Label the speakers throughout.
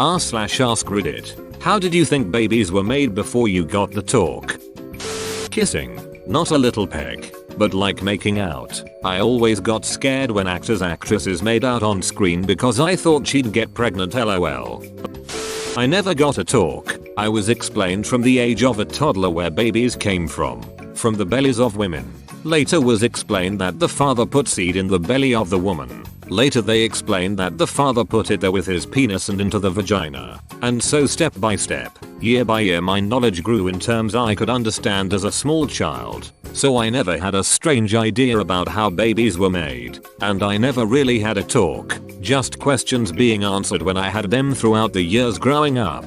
Speaker 1: r/ask Reddit. How did you think babies were made before you got the talk? Kissing. Not a little peck, but like making out. I always got scared when actresses made out on screen because I thought she'd get pregnant, lol. I never got a talk. I was explained from the age of a toddler where babies came from the bellies of women. Later was explained that the father put seed in the belly of the woman. Later they explained that the father put it there with his penis and into the vagina. And so step by step, year by year my knowledge grew in terms I could understand as a small child. So I never had a strange idea about how babies were made. And I never really had a talk, just questions being answered when I had them throughout the years growing up.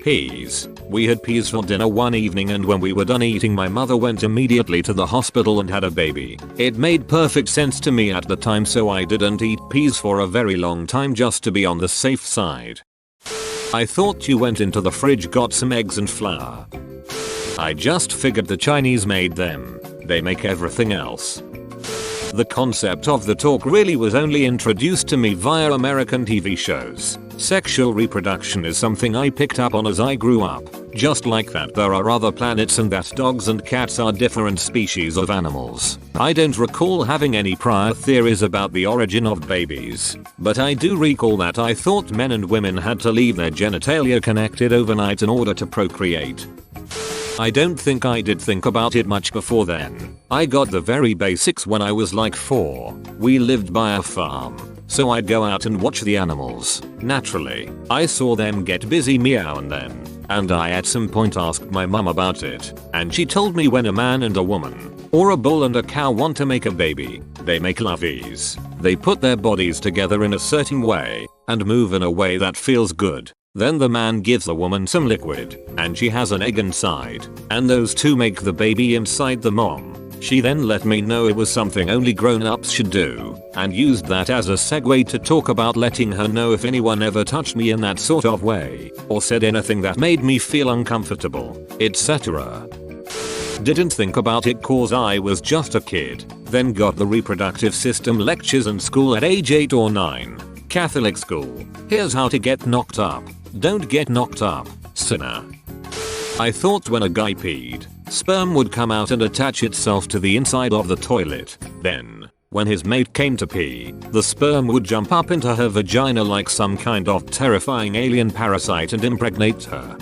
Speaker 1: Peas. We had peas for dinner one evening, and when we were done eating my mother went immediately to the hospital and had a baby. It made perfect sense to me at the time, so I didn't eat peas for a very long time just to be on the safe side. I thought you went into the fridge, got some eggs and flour. I just figured the Chinese made them. They make everything else. The concept of the talk really was only introduced to me via American TV shows. Sexual reproduction is something I picked up on as I grew up. Just like that there are other planets and that dogs and cats are different species of animals. I don't recall having any prior theories about the origin of babies, but I do recall that I thought men and women had to leave their genitalia connected overnight in order to procreate. I don't think I did think about it much before then. I got the very basics when I was like 4. We lived by a farm, so I'd go out and watch the animals. Naturally, I saw them get busy meowing then, and I at some point asked my mum about it, and she told me when a man and a woman, or a bull and a cow want to make a baby, they make lovies. They put their bodies together in a certain way, and move in a way that feels good. Then the man gives the woman some liquid, and she has an egg inside, and those two make the baby inside the mom. She then let me know it was something only grown-ups should do, and used that as a segue to talk about letting her know if anyone ever touched me in that sort of way, or said anything that made me feel uncomfortable, etc. Didn't think about it cause I was just a kid, then got the reproductive system lectures in school at age 8 or 9. Catholic school. Here's how to get knocked up. Don't get knocked up, sinner. I thought when a guy peed, sperm would come out and attach itself to the inside of the toilet. Then, when his mate came to pee, the sperm would jump up into her vagina like some kind of terrifying alien parasite and impregnate her.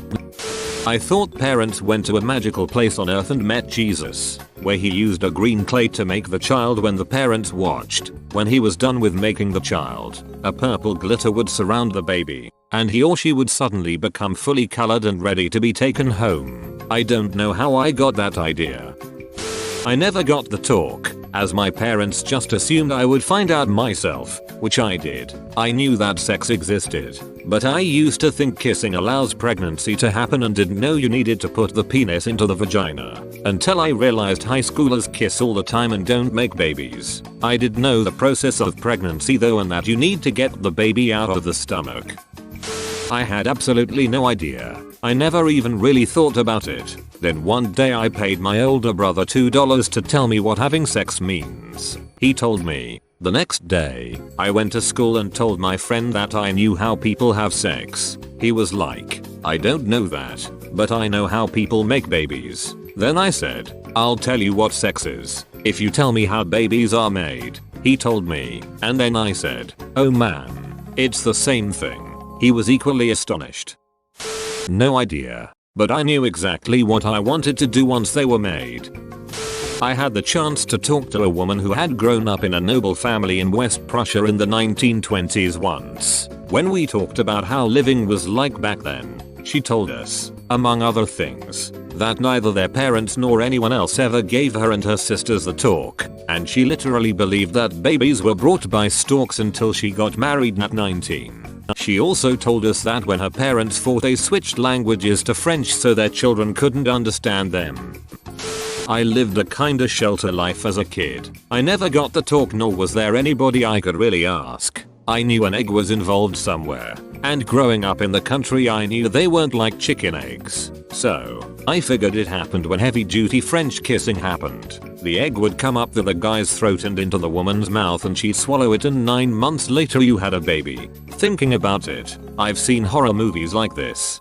Speaker 1: I thought parents went to a magical place on earth and met Jesus, where he used a green clay to make the child. When the parents watched, when he was done with making the child, a purple glitter would surround the baby, and he or she would suddenly become fully colored and ready to be taken home. I don't know how I got that idea. I never got the talk, as my parents just assumed I would find out myself, which I did. I knew that sex existed, but I used to think kissing allows pregnancy to happen and didn't know you needed to put the penis into the vagina, until I realized high schoolers kiss all the time and don't make babies. I did know the process of pregnancy though, and that you need to get the baby out of the stomach. I had absolutely no idea. I never even really thought about it. Then one day I paid my older brother $2 to tell me what having sex means. He told me. The next day, I went to school and told my friend that I knew how people have sex. He was like, I don't know that, but I know how people make babies. Then I said, I'll tell you what sex is, if you tell me how babies are made. He told me, and then I said, oh man, it's the same thing. He was equally astonished. No idea, but I knew exactly what I wanted to do once they were made. I had the chance to talk to a woman who had grown up in a noble family in West Prussia in the 1920s once. When we talked about how living was like back then, she told us, among other things, that neither their parents nor anyone else ever gave her and her sisters the talk, and she literally believed that babies were brought by storks until she got married at 19. She also told us that when her parents fought they switched languages to French so their children couldn't understand them. I lived a kinda shelter life as a kid. I never got the talk, nor was there anybody I could really ask. I knew an egg was involved somewhere, and growing up in the country I knew they weren't like chicken eggs. So, I figured it happened when heavy duty French kissing happened. The egg would come up the guy's throat and into the woman's mouth and she'd swallow it and 9 months later you had a baby. Thinking about it, I've seen horror movies like this.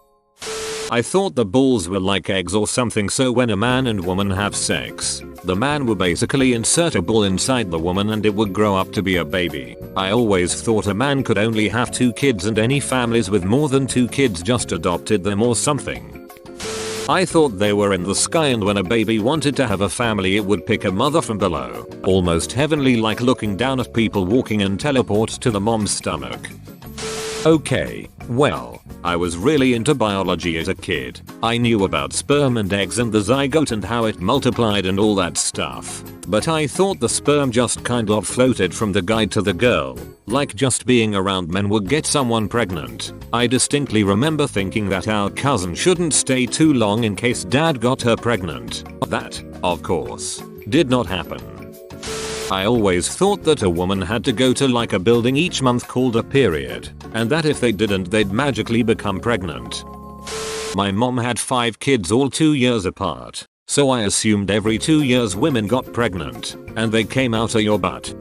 Speaker 1: I thought the balls were like eggs or something, so when a man and woman have sex, the man would basically insert a ball inside the woman and it would grow up to be a baby. I always thought a man could only have 2 kids and any families with more than 2 kids just adopted them or something. I thought they were in the sky and when a baby wanted to have a family it would pick a mother from below, almost heavenly, like looking down at people walking, and teleport to the mom's stomach. Okay, well, I was really into biology as a kid. I knew about sperm and eggs and the zygote and how it multiplied and all that stuff. But I thought the sperm just kind of floated from the guy to the girl, like just being around men would get someone pregnant. I distinctly remember thinking that our cousin shouldn't stay too long in case dad got her pregnant. That, of course, did not happen. I always thought that a woman had to go to like a building each month called a period, and that if they didn't they'd magically become pregnant. My mom had 5 kids all 2 years apart, so I assumed every 2 years women got pregnant, and they came out of your butt.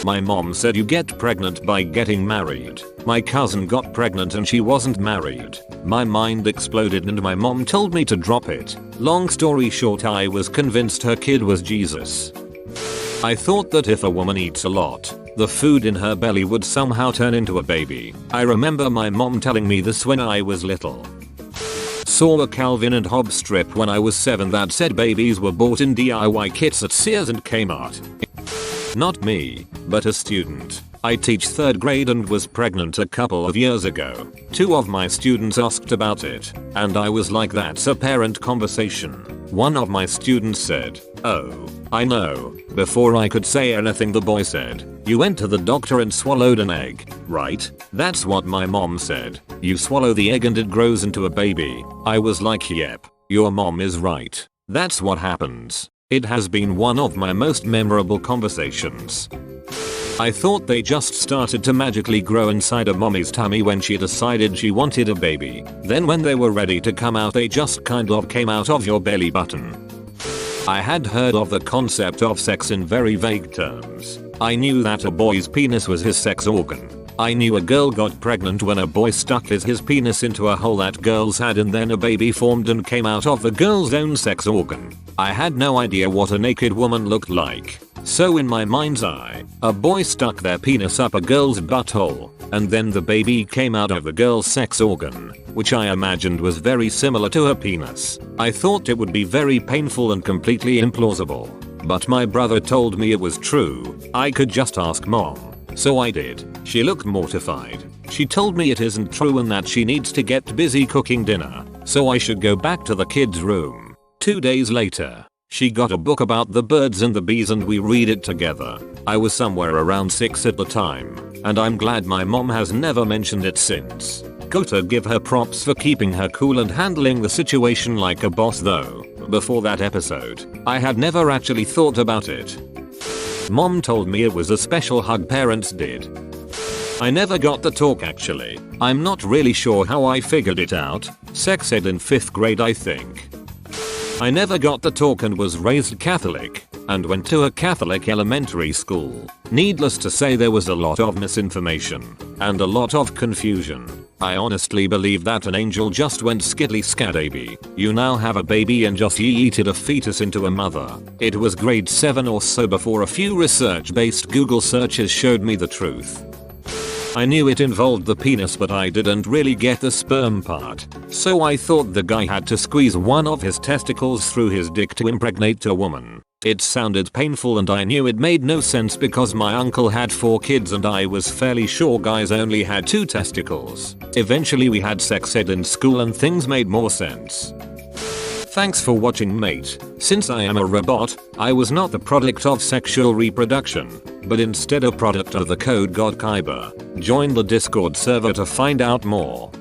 Speaker 1: My mom said you get pregnant by getting married. My cousin got pregnant and she wasn't married. My mind exploded and my mom told me to drop it. Long story short, I was convinced her kid was Jesus. I thought that if a woman eats a lot, the food in her belly would somehow turn into a baby. I remember my mom telling me this when I was little. Saw a Calvin and Hobbes strip when I was 7 that said babies were bought in DIY kits at Sears and Kmart. Not me, but a student. I teach 3rd grade and was pregnant a couple of years ago. 2 of my students asked about it, and I was like, that's a parent conversation. One of my students said, "Oh, I know." Before I could say anything the boy said, "You went to the doctor and swallowed an egg, right?" That's what my mom said. "You swallow the egg and it grows into a baby." I was like, yep, your mom is right. That's what happens. It has been one of my most memorable conversations. I thought they just started to magically grow inside a mommy's tummy when she decided she wanted a baby. Then when they were ready to come out they just kind of came out of your belly button. I had heard of the concept of sex in very vague terms. I knew that a boy's penis was his sex organ. I knew a girl got pregnant when a boy stuck his penis into a hole that girl's had and then a baby formed and came out of the girl's own sex organ. I had no idea what a naked woman looked like. So in my mind's eye, a boy stuck their penis up a girl's butthole, and then the baby came out of the girl's sex organ, which I imagined was very similar to her penis. I thought it would be very painful and completely implausible. But my brother told me it was true. I could just ask mom. So I did. She looked mortified. She told me it isn't true and that she needs to get busy cooking dinner, so I should go back to the kids' room. 2 days later, she got a book about the birds and the bees and we read it together. I was somewhere around 6 at the time, and I'm glad my mom has never mentioned it since. Gotta give her props for keeping her cool and handling the situation like a boss though. Before that episode, I had never actually thought about it. Mom told me it was a special hug parents did. I never got the talk actually. I'm not really sure how I figured it out. Sex ed in 5th grade I think. I never got the talk and was raised Catholic, and went to a Catholic elementary school. Needless to say there was a lot of misinformation, and a lot of confusion. I honestly believe that an angel just went skiddly scadaby. You now have a baby and just yeeted a fetus into a mother. It was grade 7 or so before a few research based Google searches showed me the truth. I knew it involved the penis but I didn't really get the sperm part, so I thought the guy had to squeeze one of his testicles through his dick to impregnate a woman. It sounded painful and I knew it made no sense because my uncle had 4 kids and I was fairly sure guys only had 2 testicles. Eventually we had sex ed in school and things made more sense. Thanks for watching mate. Since I am a robot, I was not the product of sexual reproduction, but instead a product of the code god Kyber. Join the Discord server to find out more.